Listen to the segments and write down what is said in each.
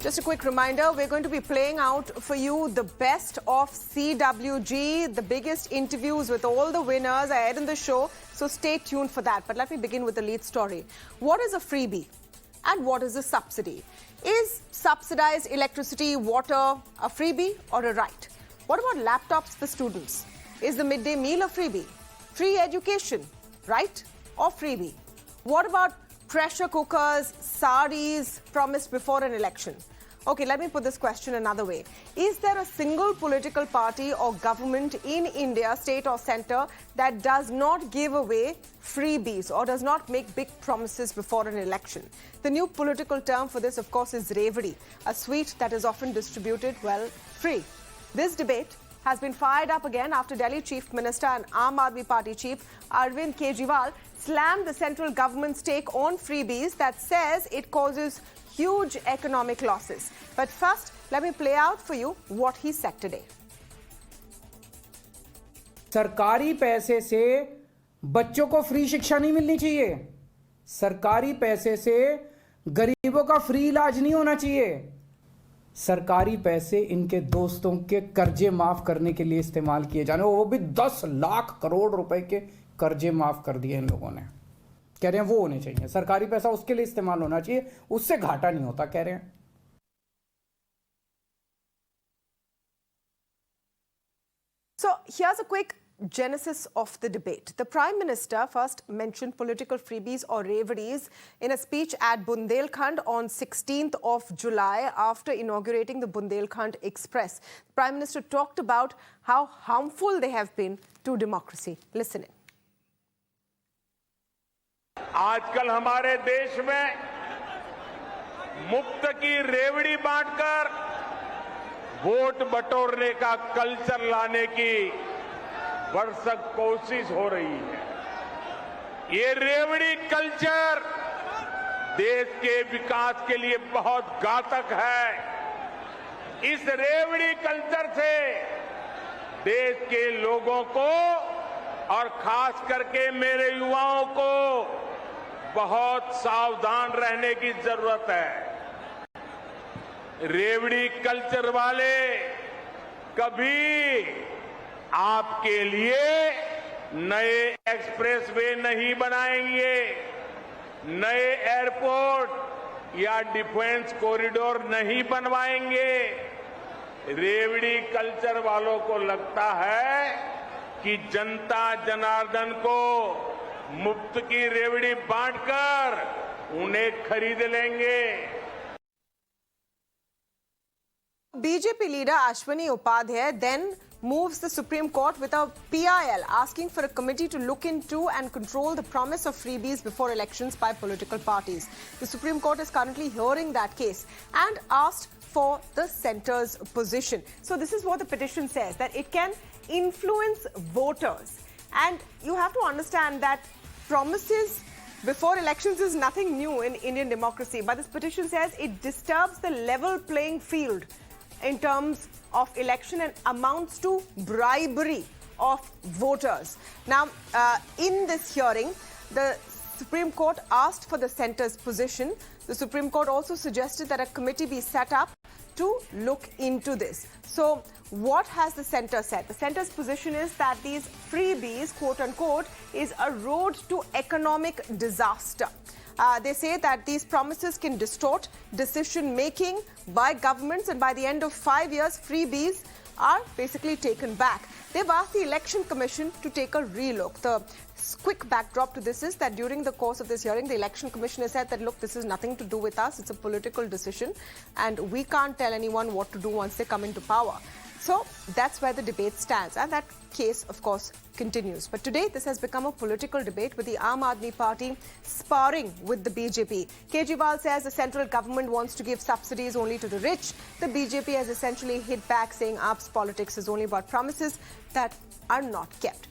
Just a quick reminder, we're going to be playing out for you the best of CWG, the biggest interviews with all the winners ahead in the show. So stay tuned for that. But let me begin with the lead story. What is a freebie and what is a subsidy? Is subsidized electricity, water a freebie or a right? What about laptops for students? Is the midday meal a freebie? Free education, right or freebie? What about pressure cookers, saris promised before an election? Okay, let me put this question another way. Is there a single political party or government in India, state or centre, that does not give away freebies or does not make big promises before an election? The new political term for this, of course, is Revdi, a sweet that is often distributed, well, free. This debate has been fired up again after Delhi Chief Minister and Aam Aadmi Party Chief Arvind Kejriwal slammed the central government's take on freebies that says it causes huge economic losses. But first, let me play out for you what he said today. सरकारी पैसे से बच्चों को free शिक्षा नहीं मिलनी चाहिए। सरकारी पैसे से गरीबों का फ्री इलाज नहीं होना चाहिए। सरकारी पैसे इनके दोस्तों के कर्जे माफ करने के लिए इस्तेमाल किए जाने, वो भी 10 लाख करोड़ रुपए के कर्जे माफ कर दिए इन लोगों ने। कह रहे हैं वो होने चाहिए, सरकारी पैसा उसके लिए इस्तेमाल होना चाहिए, उससे घाटा नहीं होता, कह रहे हैं। So here's a quick genesis of the debate. The Prime Minister first mentioned political freebies or Revdis in a speech at Bundelkhand on 16th of July after inaugurating the Bundelkhand Express. The Prime Minister talked about how harmful they have been to democracy. Listen in. आजकल हमारे देश में मुफ्त की रेवड़ी बांटकर vote बटोरने का कल्चर लाने की भरसक कोशिश हो रही है। ये रेवड़ी कल्चर देश के विकास के लिए बहुत घातक है। इस रेवड़ी कल्चर से देश के लोगों को और खास करके मेरे युवाओं को बहुत सावधान रहने की जरूरत है। रेवड़ी कल्चर वाले कभी आपके लिए नए एक्सप्रेसवे नहीं बनाएंगे, नए एयरपोर्ट या डिफेंस कॉरिडोर नहीं बनवाएंगे। रेवड़ी कल्चर वालों को लगता है कि जनता जनार्दन को मुफ्त की रेवड़ी बांटकर उन्हें खरीद लेंगे। BJP leader Ashwani Upadhyay then moves the Supreme Court with a PIL asking for a committee to look into and control the promise of freebies before elections by political parties. The Supreme Court is currently hearing that case and asked for the centre's position. So this is what the petition says, that it can influence voters. And you have to understand that promises before elections is nothing new in Indian democracy. But this petition says it disturbs the level playing field in terms of election and amounts to bribery of voters. Now, in this hearing, the Supreme Court asked for the centre's position. The Supreme Court also suggested that a committee be set up to look into this. So, what has the centre said? The centre's position is that these freebies, quote unquote, is a road to economic disaster. They say that these promises can distort decision-making by governments, and by the end of 5 years, freebies are basically taken back. They've asked the Election Commission to take a relook. The quick backdrop to this is that during the course of this hearing, the Election Commission has said that, look, this is nothing to do with us. It's a political decision, and we can't tell anyone what to do once they come into power. So that's where the debate stands, and that case, of course, continues. But today, this has become a political debate with the Aam Aadmi Party sparring with the BJP. Kejriwal says the central government wants to give subsidies only to the rich. The BJP has essentially hit back, saying AAP's politics is only about promises that are not kept.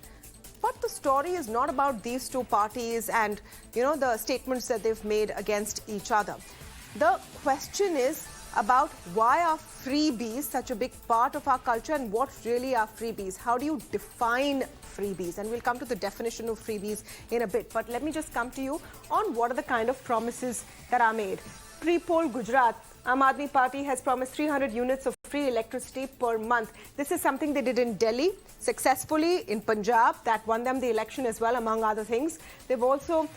But the story is not about these two parties and, the statements that they've made against each other. The question is about why are freebies such a big part of our culture and what really are freebies? How do you define freebies? And we'll come to the definition of freebies in a bit. But let me just come to you on what are the kind of promises that are made. Pre-poll Gujarat Aam Aadmi Party has promised 300 units of free electricity per month. This is something they did in Delhi successfully, in Punjab. That won them the election as well, among other things. They've also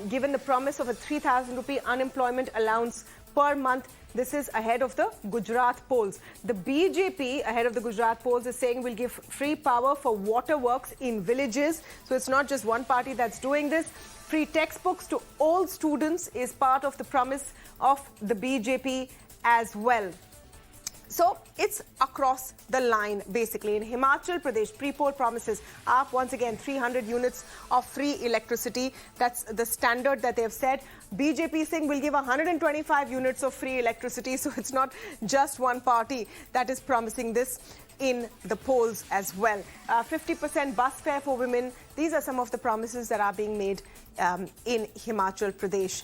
given the promise of a 3,000 rupee unemployment allowance per month. This is ahead of the Gujarat polls. The BJP, ahead of the Gujarat polls, is saying we'll give free power for waterworks in villages. So it's not just one party that's doing this. Free textbooks to all students is part of the promise of the BJP as well. So it's across the line, basically. In Himachal Pradesh, pre-poll promises up once again 300 units of free electricity. That's the standard that they've said. BJP saying we'll give 125 units of free electricity. So it's not just one party that is promising this in the polls as well. 50% bus fare for women. These are some of the promises that are being made in Himachal Pradesh.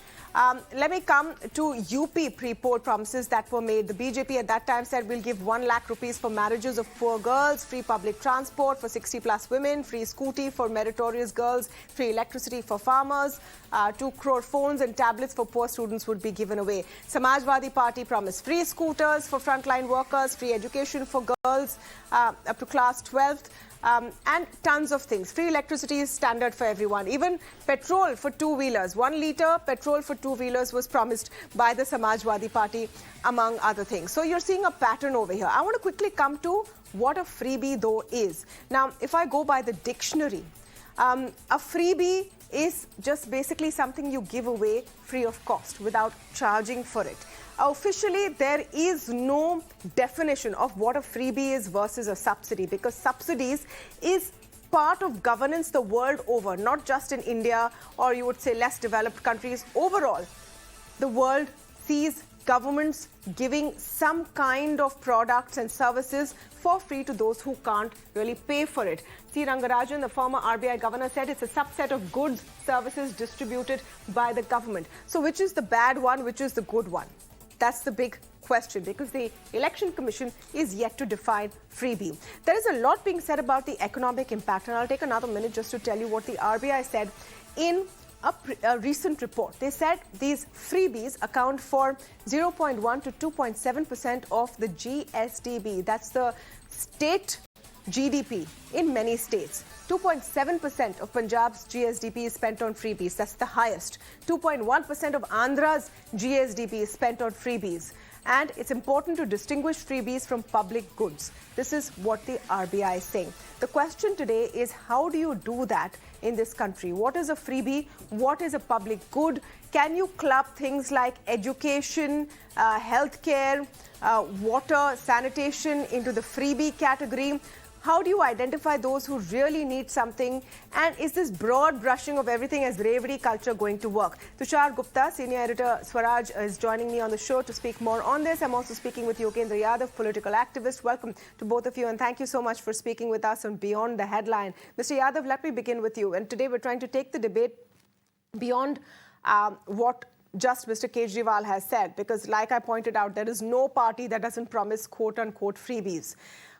Let me come to UP pre-poll promises that were made. The BJP at that time said we'll give 1 lakh rupees for marriages of poor girls, free public transport for 60 plus women, free scooty for meritorious girls, free electricity for farmers, 2 crore phones and tablets for poor students would be given away. Samajwadi Party promised free scooters for frontline workers, free education for girls up to class 12th. And tons of things. Free electricity is standard for everyone. Even petrol for two-wheelers. 1 litre petrol for two-wheelers was promised by the Samajwadi Party, among other things. So you're seeing a pattern over here. I want to quickly come to what a freebie, though, is. Now, if I go by the dictionary, a freebie is just basically something you give away free of cost without charging for it. Officially, there is no definition of what a freebie is versus a subsidy, because subsidies is part of governance the world over, not just in India or you would say less developed countries. Overall, the world sees governments giving some kind of products and services for free to those who can't really pay for it. C. Rangarajan, the former RBI governor, said it's a subset of goods, services distributed by the government. So which is the bad one, which is the good one? That's the big question, because the Election Commission is yet to define freebie. There is a lot being said about the economic impact, and I'll take another minute just to tell you what the RBI said in a recent report. They said these freebies account for 0.1 to 2.7% of the GSDB. That's the state GDP in many states. 2.7% of Punjab's GSDP is spent on freebies. That's the highest. 2.1% of Andhra's GSDP is spent on freebies. And it's important to distinguish freebies from public goods. This is what the RBI is saying. The question today is, how do you do that in this country? What is a freebie? What is a public good? Can you club things like education, healthcare, water, sanitation into the freebie category? How do you identify those who really need something? And is this broad brushing of everything as Revdi culture going to work? Tushar Gupta, senior editor, Swarajya, is joining me on the show to speak more on this. I'm also speaking with Yogendra Yadav, political activist. Welcome to both of you, and thank you so much for speaking with us on Beyond the Headline. Mr. Yadav, let me begin with you. And today we're trying to take the debate beyond what just Mr. Kejriwal has said, because like I pointed out, there is no party that doesn't promise quote-unquote freebies.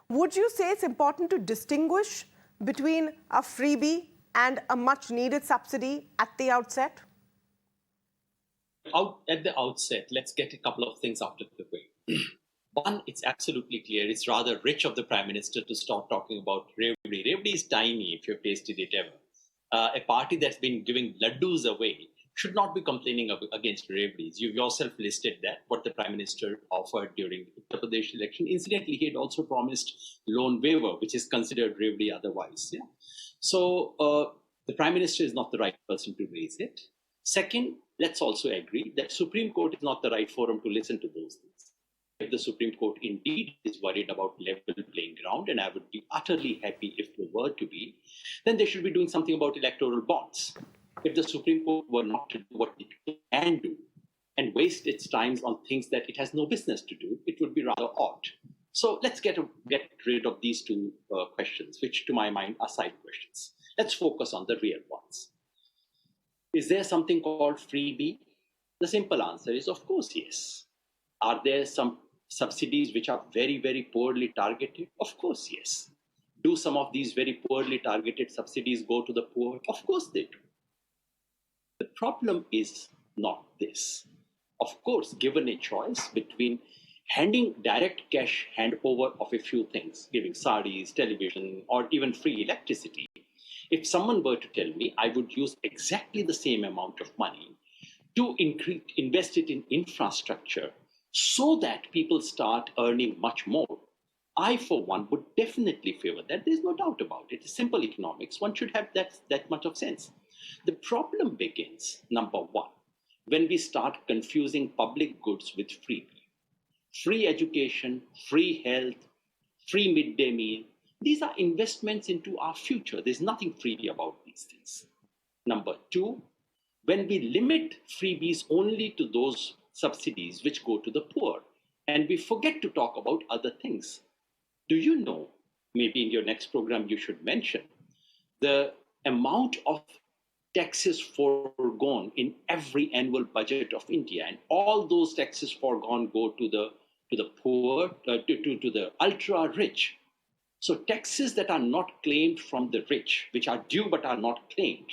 Would you say it's important to distinguish between a freebie and a much-needed subsidy at the outset? At the outset, let's get a couple of things out of the way. One, it's absolutely clear, it's rather rich of the Prime Minister to stop talking about Revdi. Revdi is tiny, if you've tasted it ever. A party that's been giving ladoos away should not be complaining against Revdis. You've yourself listed that, what the Prime Minister offered during the Uttar Pradesh election. Incidentally, he had also promised loan waiver, which is considered Revdi otherwise. Yeah? So the Prime Minister is not the right person to raise it. Second, let's also agree that Supreme Court is not the right forum to listen to those things. If the Supreme Court indeed is worried about level playing ground, and I would be utterly happy if they were to be, then they should be doing something about electoral bonds. If the Supreme Court were not to do what it can do and waste its time on things that it has no business to do, it would be rather odd. So let's get rid of these two questions, which to my mind are side questions. Let's focus on the real ones. Is there something called freebie? The simple answer is, of course, yes. Are there some subsidies which are very, very poorly targeted? Of course, yes. Do some of these very poorly targeted subsidies go to the poor? Of course they do. The problem is not this. Of course, given a choice between handing direct cash handover of a few things, giving saris, television, or even free electricity, if someone were to tell me I would use exactly the same amount of money to invest it in infrastructure so that people start earning much more, I, for one, would definitely favor that. There's no doubt about it. It's simple economics. One should have that much of sense. The problem begins, number one, when we start confusing public goods with freebie. Free education, free health, free midday meal. These are investments into our future. There's nothing freebie about these things. Number two, when we limit freebies only to those subsidies which go to the poor, and we forget to talk about other things. Do you know, maybe in your next program you should mention, the amount of taxes foregone in every annual budget of India, and all those taxes foregone go to the poor, to the ultra rich. So taxes that are not claimed from the rich, which are due but are not claimed,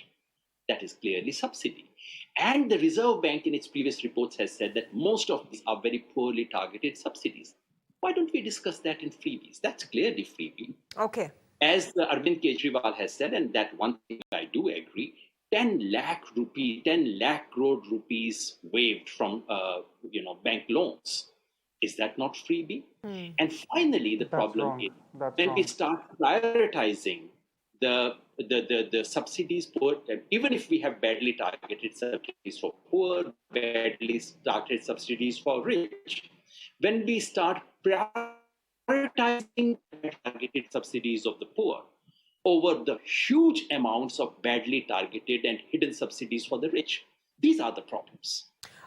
that is clearly subsidy. And the Reserve Bank in its previous reports has said that most of these are very poorly targeted subsidies. Why don't we discuss that in freebies? That's clearly freebie. Okay. As Arvind Kejriwal has said, and that one thing I do agree, 10 lakh crore rupees waived from bank loans. Is that not freebie? And finally, the problem is when we start prioritizing the subsidies for, even if we have badly targeted subsidies for poor, badly targeted subsidies for rich, when we start prioritizing targeted subsidies of the poor over the huge amounts of badly targeted and hidden subsidies for the rich, these are the problems.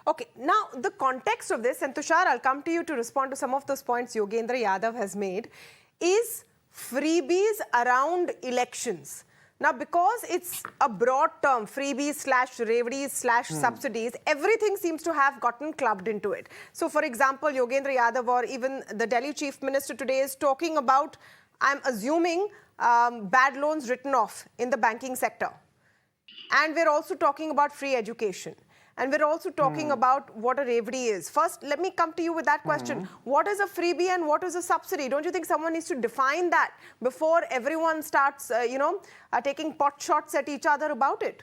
Okay, now the context of this, and Tushar, I'll come to you to respond to some of those points Yogendra Yadav has made, is freebies around elections. Now, because it's a broad term, freebies / Revdis / subsidies, everything seems to have gotten clubbed into it. So, for example, Yogendra Yadav or even the Delhi Chief Minister today is talking about, I'm assuming, bad loans written off in the banking sector. And we're also talking about free education. And we're also talking about what a Revdi is. First, let me come to you with that question. What is a freebie and what is a subsidy? Don't you think someone needs to define that before everyone starts, taking pot shots at each other about it?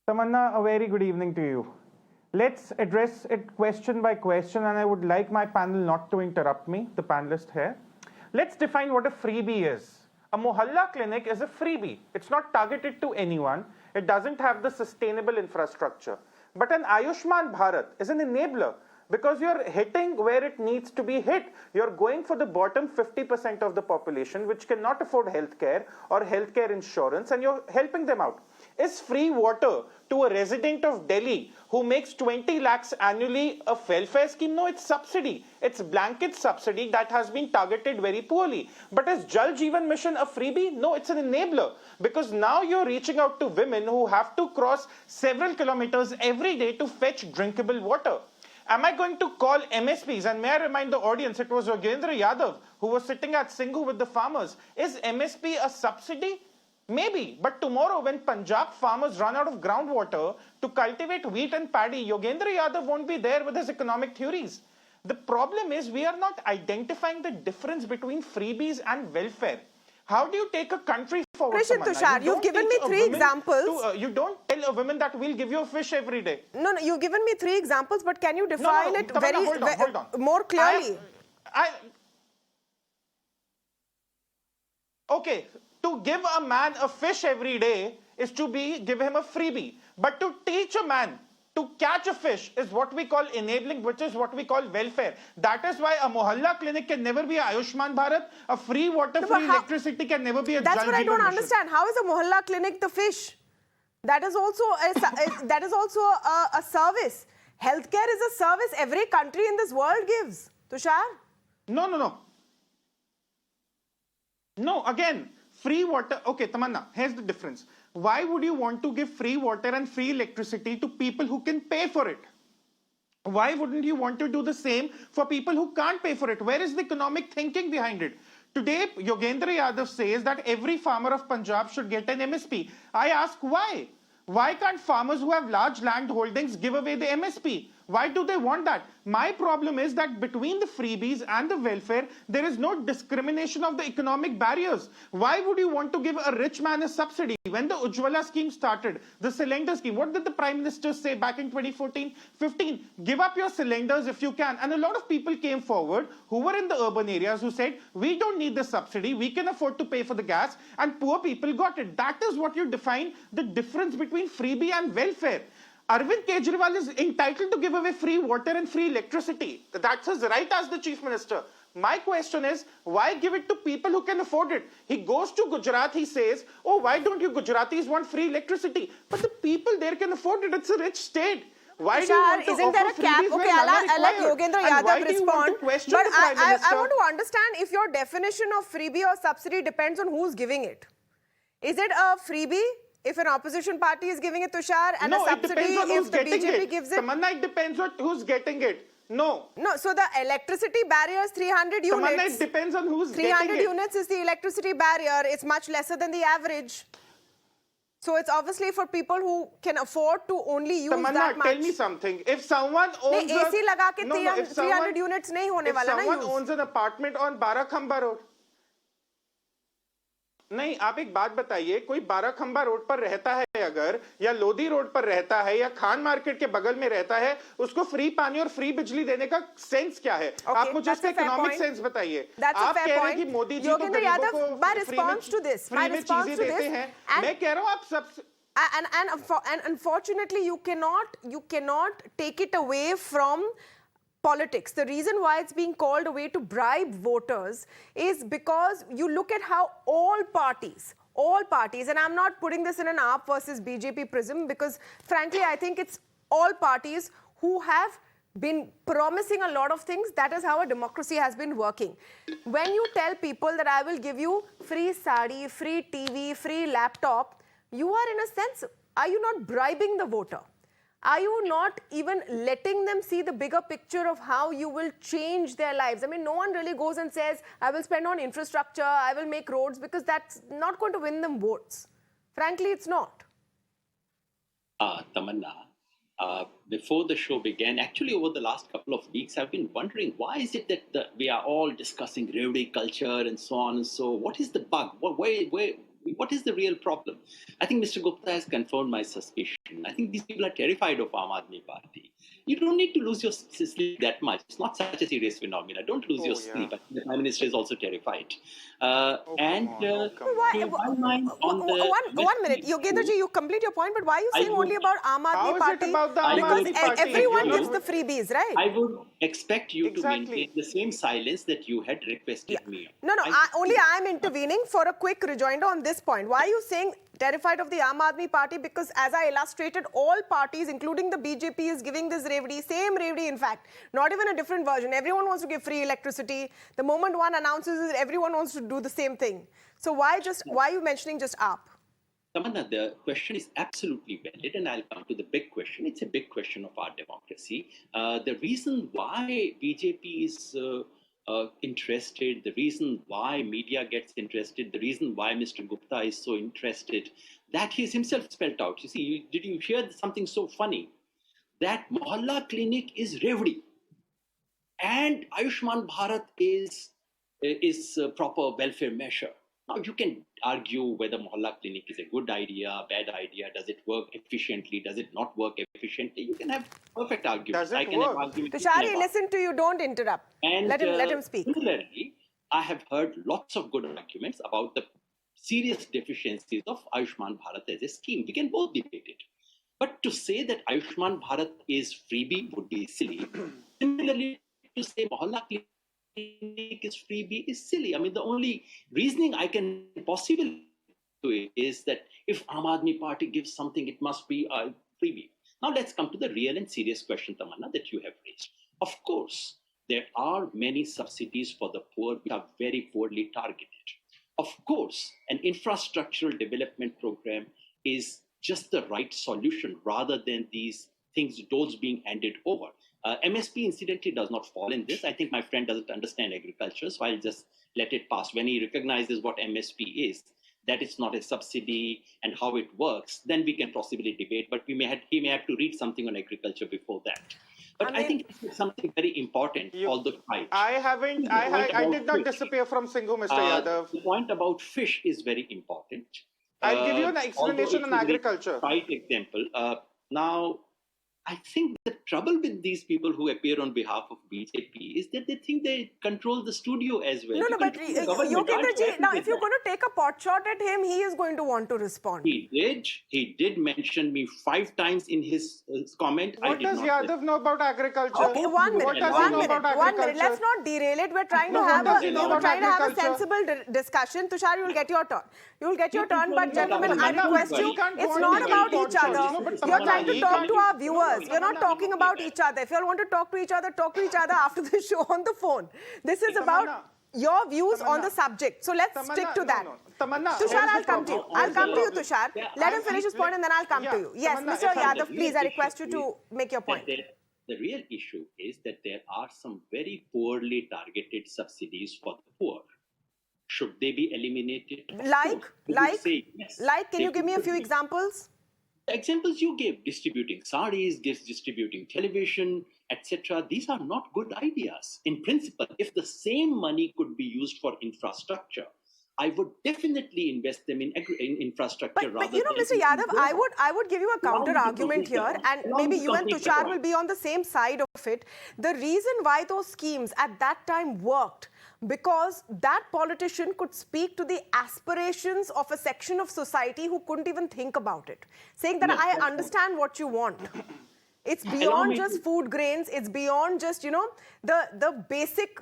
Tamanna, a very good evening to you. Let's address it question by question, and I would like my panel not to interrupt me, the panelist here. Let's define what a freebie is. A mohalla clinic is a freebie. It's not targeted to anyone. It doesn't have the sustainable infrastructure. But an Ayushman Bharat is an enabler because you're hitting where it needs to be hit. You're going for the bottom 50% of the population which cannot afford healthcare or healthcare insurance, and you're helping them out. Is free water to a resident of Delhi who makes 20 lakhs annually a welfare scheme? No, it's subsidy. It's blanket subsidy that has been targeted very poorly. But is Jal Jeevan Mission a freebie? No, it's an enabler, because now you're reaching out to women who have to cross several kilometers every day to fetch drinkable water. Am I going to call MSPs? And may I remind the audience, it was Yogendra Yadav who was sitting at Singhu with the farmers. Is MSP a subsidy? Maybe, but tomorrow when Punjab farmers run out of groundwater to cultivate wheat and paddy, Yogendra Yadav won't be there with his economic theories. The problem is we are not identifying the difference between freebies and welfare. How do you take a country forward? Tushar, you've given me 3 examples. You don't tell a woman that we'll give you a fish every day. No, you've given me 3 examples, but can you define it hold on. more clearly? Okay. To give a man a fish every day is to give him a freebie. But to teach a man to catch a fish is what we call enabling, which is what we call welfare. That is why a mohalla clinic can never be a Ayushman Bharat, a free water, free electricity can never be a Jal Jeevan Mission. That's what I don't understand. How is a mohalla clinic the fish? That is also a service. Healthcare is a service every country in this world gives. Tushar? No. No, again. Free water, okay, Tamanna, here's the difference. Why would you want to give free water and free electricity to people who can pay for it? Why wouldn't you want to do the same for people who can't pay for it? Where is the economic thinking behind it? Today, Yogendra Yadav says that every farmer of Punjab should get an MSP. I ask why? Why can't farmers who have large land holdings give away the MSP? Why do they want that? My problem is that between the freebies and the welfare, there is no discrimination of the economic barriers. Why would you want to give a rich man a subsidy? When the Ujjwala scheme started, the cylinder scheme, what did the Prime Minister say back in 2014-15? Give up your cylinders if you can. And a lot of people came forward who were in the urban areas who said, we don't need the subsidy, we can afford to pay for the gas, and poor people got it. That is what you define the difference between freebie and welfare. Arvind Kejriwal is entitled to give away free water and free electricity. That's his right as the Chief Minister. My question is, why give it to people who can afford it? He goes to Gujarat, he says, oh, why don't you Gujaratis want free electricity? But the people there can afford it. It's a rich state. Why do you want to isn't there a offer cap? freebies Okay, when none are I'll let required? Yogendra And why Yadav do you want to respond. question But the Prime Minister? I want to understand if your definition of freebie or subsidy depends on who's giving it. Is it a freebie if an opposition party is giving it, Tushar, and No, a it subsidy depends on if who's the getting BJP it. gives it? Tamanna, it depends on who's getting it. No. No, so the electricity barrier is 300 units. Tamanna, it depends on who's getting it. 300 units is the electricity barrier. It's much lesser than the average. So it's obviously for people who can afford to only use Tamanna, that much. tell me something. If someone owns नहीं, AC लगा के if 300 units नहीं होने if वाला ना someone use. owns an apartment on Barakhamba Road, नहीं, आप एक बात बताइए, कोई बाराखंबा रोड पर रहता है अगर, या लोधी रोड पर रहता है, या खान मार्केट के बगल में रहता है, उसको फ्री पानी और फ्री बिजली देने का सेंस क्या है? आप मुझे इसका इकोनॉमिक सेंस बताइए. आप कह रहे हैं कि मोदी जी को गरीबों को फ्री में चीजें देते हैं. मैं कह रहा हूँ आप सब. And unfortunately, you cannot take it away from politics. The reason why it's being called a way to bribe voters is because you look at how all parties, and I'm not putting this in an AAP versus BJP prism because frankly, I think it's all parties who have been promising a lot of things. That is how a democracy has been working. When you tell people that I will give you free sari, free TV, free laptop, you are in a sense, are you not bribing the voter? Are you not even letting them see the bigger picture of how you will change their lives? I mean, no one really goes and says, I will spend on infrastructure, I will make roads, because that's not going to win them votes. Frankly, it's not. Tamanna, before the show began, actually over the last couple of weeks, I've been wondering, why is it that we are all discussing Revdi culture and so on and so? What is the bug? What is the real problem? I think Mr. Gupta has confirmed my suspicion. I think these people are terrified of Aam Aadmi Party. You don't need to lose your sleep that much. It's not such a serious phenomenon. Don't lose your sleep. I think the Prime Minister is also terrified. One minute. Yogendra ji, you complete your point, but why are you saying only about Aam Aadmi Party? How is it about the Aam Aadmi Party? Everyone gives the freebies, right? I would expect you to maintain the same silence that you had requested me. No, only I am intervening for a quick rejoinder on this point. Why are you saying terrified of the Aam Aadmi Party? Because as I illustrated, all parties, including the BJP, is giving this Revdi, same Revdi in fact, not even a different version. Everyone wants to give free electricity. The moment one announces it, everyone wants to do the same thing. So why are you mentioning just AAP? Tamanna, the question is absolutely valid, and I'll come to the big question. It's a big question of our democracy. The reason why BJP is interested, the reason why media gets interested, the reason why Mr. Gupta is so interested, that he's himself spelled out. You see, did you hear something so funny? That Mohalla clinic is Revdi, and Ayushman Bharat is a proper welfare measure. Now, you can argue whether Mohalla clinic is a good idea, bad idea, does it work efficiently, does it not work efficiently? You can have perfect arguments. Does it work? Tushari, listen to you, don't interrupt. And let him speak. Similarly, I have heard lots of good arguments about the serious deficiencies of Ayushman Bharat as a scheme. We can both debate it. But to say that Ayushman Bharat is freebie would be silly. Similarly, to say Mohalla clinic is freebie is silly. I mean, the only reasoning I can possibly do it is that if Aam Aadmi Party gives something, it must be a freebie. Now let's come to the real and serious question, Tamanna, that you have raised. Of course, there are many subsidies for the poor which are very poorly targeted. Of course, an infrastructural development program is just the right solution rather than these those being handed over. MSP incidentally does not fall in this. I think my friend doesn't understand agriculture, so I'll just let it pass. When he recognizes what MSP is, that it's not a subsidy and how it works, then we can possibly debate. But he may have to read something on agriculture before that. But I think it's something very important, although right. I did not disappear from Singhu, Mr. Yadav. The point about fish is very important. I'll give you an explanation on agriculture. Right example. Now, I think the trouble with these people who appear on behalf of BJP is that they think they control the studio as well. No, but Yogendra ji, now if you're going to take a pot shot at him, he is going to want to respond. He did mention me 5 times in his comment. What does Yadav know about agriculture? Okay, one minute. Let's not derail it. We're trying to have a sensible discussion. Tushar, you'll get your turn. You'll get your turn, but gentlemen, I request you, it's not about each other. You're trying to talk to our viewers. You're not talking about each other. If you all want to talk to each other after the show on the phone. This is about your views on the subject. So let's stick to that. Tushar, I'll come to you. I'll come to you, Tushar. Let him finish his point and then I'll come to you. Yes, Mr. Yadav, please, I request you to make your point. The real issue is that there are some very poorly targeted subsidies for the poor. Should they be eliminated? Can you give me a few examples? The examples you gave, distributing saris, distributing television, etc., these are not good ideas. In principle, if the same money could be used for infrastructure, I would definitely invest them in infrastructure. But you know, Mr. Yadav, I would give you a counter argument here, and maybe you and Tushar will be on the same side of it. The reason why those schemes at that time worked, because that politician could speak to the aspirations of a section of society who couldn't even think about it, saying that I understand what you want. It's beyond just food grains. It's beyond just, you know, the basic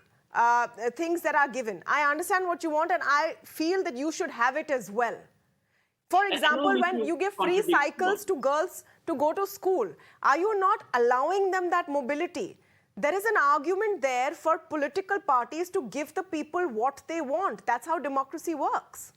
things that are given. I understand what you want and I feel that you should have it as well. For example, when you give free cycles to girls to go to school, are you not allowing them that mobility? There is an argument there for political parties to give the people what they want. That's how democracy works.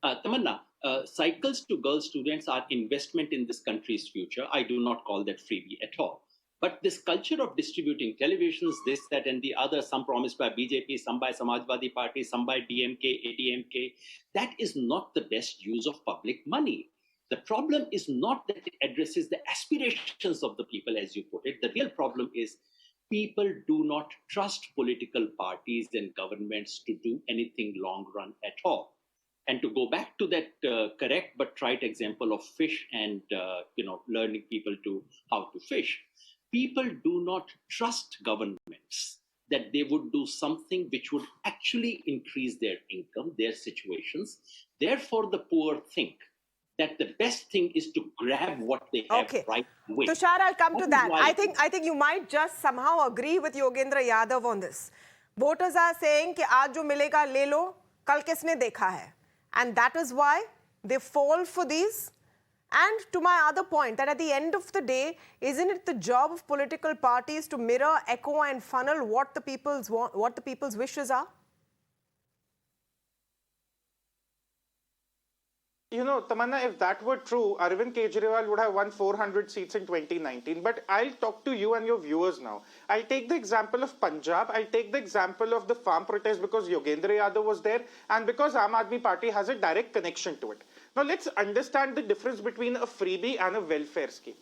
Tamanna, cycles to girl students are investment in this country's future. I do not call that freebie at all. But this culture of distributing televisions, this, that, and the other, some promised by BJP, some by Samajwadi Party, some by DMK, ADMK, that is not the best use of public money. The problem is not that it addresses the aspirations of the people, as you put it. The real problem is people do not trust political parties and governments to do anything long run at all. And to go back to that correct but trite example of fish and learning people to how to fish, people do not trust governments that they would do something which would actually increase their income, their situations. Therefore, the poor think that the best thing is to grab what they have right away. Tushar, I'll come to that. I think you might just somehow agree with Yogendra Yadav on this. Voters are saying कि आज जो मिलेगा ले लो, कल किसने देखा है? And that is why they fall for these. And to my other point, that at the end of the day, isn't it the job of political parties to mirror, echo, and funnel what the people's want, what the people's wishes are? You know, Tamanna, if that were true, Arvind Kejriwal would have won 400 seats in 2019. But I'll talk to you and your viewers now. I'll take the example of Punjab. I'll take the example of the farm protest because Yogendra Yadav was there and because Aam Aadmi Party has a direct connection to it. Now, let's understand the difference between a freebie and a welfare scheme.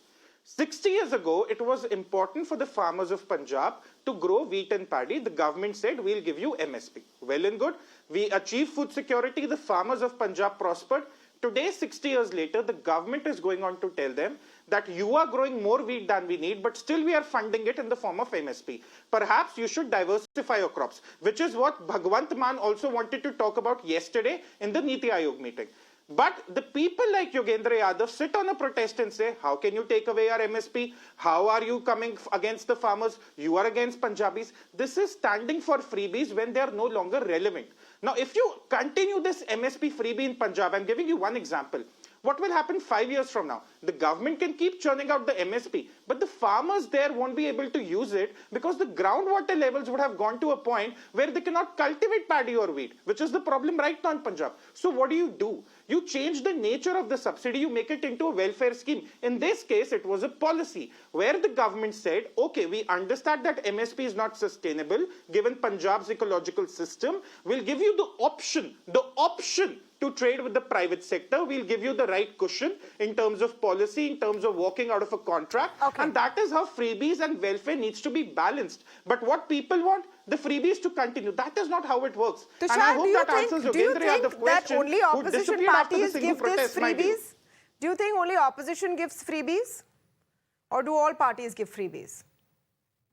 60 years ago, it was important for the farmers of Punjab to grow wheat and paddy. The government said, we'll give you MSP. Well and good. We achieved food security. The farmers of Punjab prospered. Today, 60 years later, the government is going on to tell them that you are growing more wheat than we need, but still we are funding it in the form of MSP. Perhaps you should diversify your crops, which is what Bhagwant Mann also wanted to talk about yesterday in the Niti Aayog meeting. But the people like Yogendra Yadav sit on a protest and say, how can you take away our MSP? How are you coming against the farmers? You are against Punjabis. This is standing for freebies when they are no longer relevant. Now, if you continue this MSP freebie in Punjab, I'm giving you one example. What will happen 5 years from now? The government can keep churning out the MSP, but the farmers there won't be able to use it because the groundwater levels would have gone to a point where they cannot cultivate paddy or wheat, which is the problem right now in Punjab. So what do? You change the nature of the subsidy, you make it into a welfare scheme. In this case, it was a policy where the government said, okay, we understand that MSP is not sustainable given Punjab's ecological system. We'll give you the option to trade with the private sector. We'll give you the right cushion in terms of policy, in terms of walking out of a contract. Okay. And that is how freebies and welfare needs to be balanced. But what people want, the freebies to continue. That is not how it works. Tushar, and I hope that answers do you Yogendra think Yadav that question, only who opposition disappeared after the parties single give this protest, mind you. freebies? Do you think only opposition gives freebies? Or do all parties give freebies?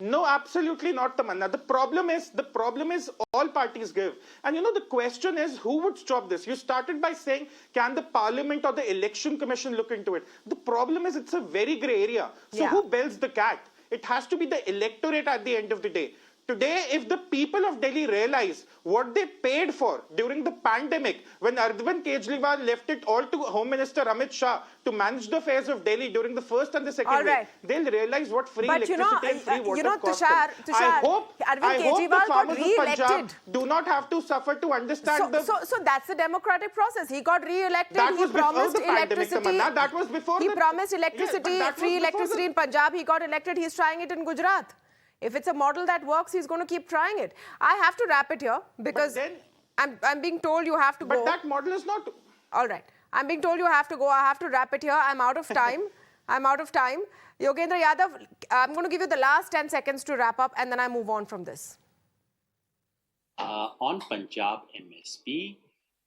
No, absolutely not, Tamanna. The problem is all parties give. And you know, the question is, who would stop this? You started by saying, can the parliament or the election commission look into it? The problem is it's a very grey area. So who bells the cat? It has to be the electorate at the end of the day. Today, if the people of Delhi realize what they paid for during the pandemic, when Arvind Kejriwal left it all to Home Minister Amit Shah to manage the affairs of Delhi during the first and the second wave, they'll realize what free electricity and free water costs them. Tushar, I hope the farmers of Punjab do not have to suffer to understand So that's the democratic process. He got re-elected. That was he promised before the pandemic, electricity. Tamanna. That was before he the... promised electricity, Yes, free electricity in Punjab. He got elected. He's trying it in Gujarat. If it's a model that works, he's going to keep trying it. I have to wrap it here because I'm being told you have to go. But that model is not... All right. I'm being told you have to go. I have to wrap it here. I'm out of time. I'm out of time. Yogendra Yadav, I'm going to give you the last 10 seconds to wrap up and then I move on from this. On Punjab MSP,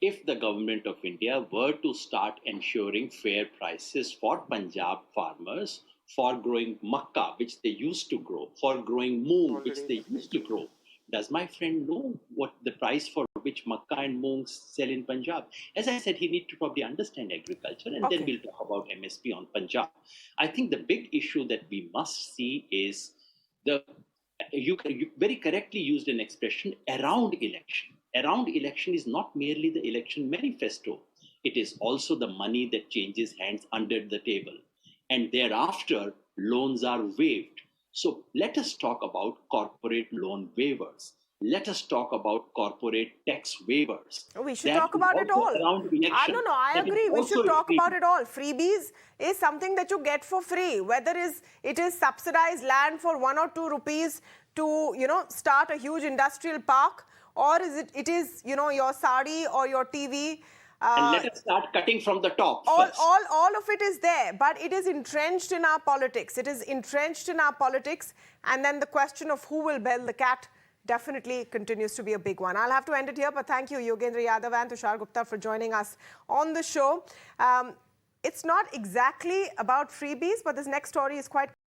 if the government of India were to start ensuring fair prices for Punjab farmers, for growing makka, which they used to grow, for growing moong, which they used to grow. Does my friend know what the price for which makka and moong sell in Punjab? As I said, he needs to probably understand agriculture and then we'll talk about MSP on Punjab. I think the big issue that we must see is you very correctly used an expression around election. Around election is not merely the election manifesto. It is also the money that changes hands under the table. And thereafter, loans are waived. So let us talk about corporate loan waivers. Let us talk about corporate tax waivers. We should talk about it all. I agree. We should talk about it all. Freebies is something that you get for free, whether it is subsidized land for 1 or 2 rupees to, start a huge industrial park, or it is your sari or your TV. And let us start cutting from the top first. All of it is there, but it is entrenched in our politics. It is entrenched in our politics, and then the question of who will bell the cat definitely continues to be a big one. I'll have to end it here, but thank you, Yogendra Yadav and Tushar Gupta, for joining us on the show. It's not exactly about freebies, but this next story is quite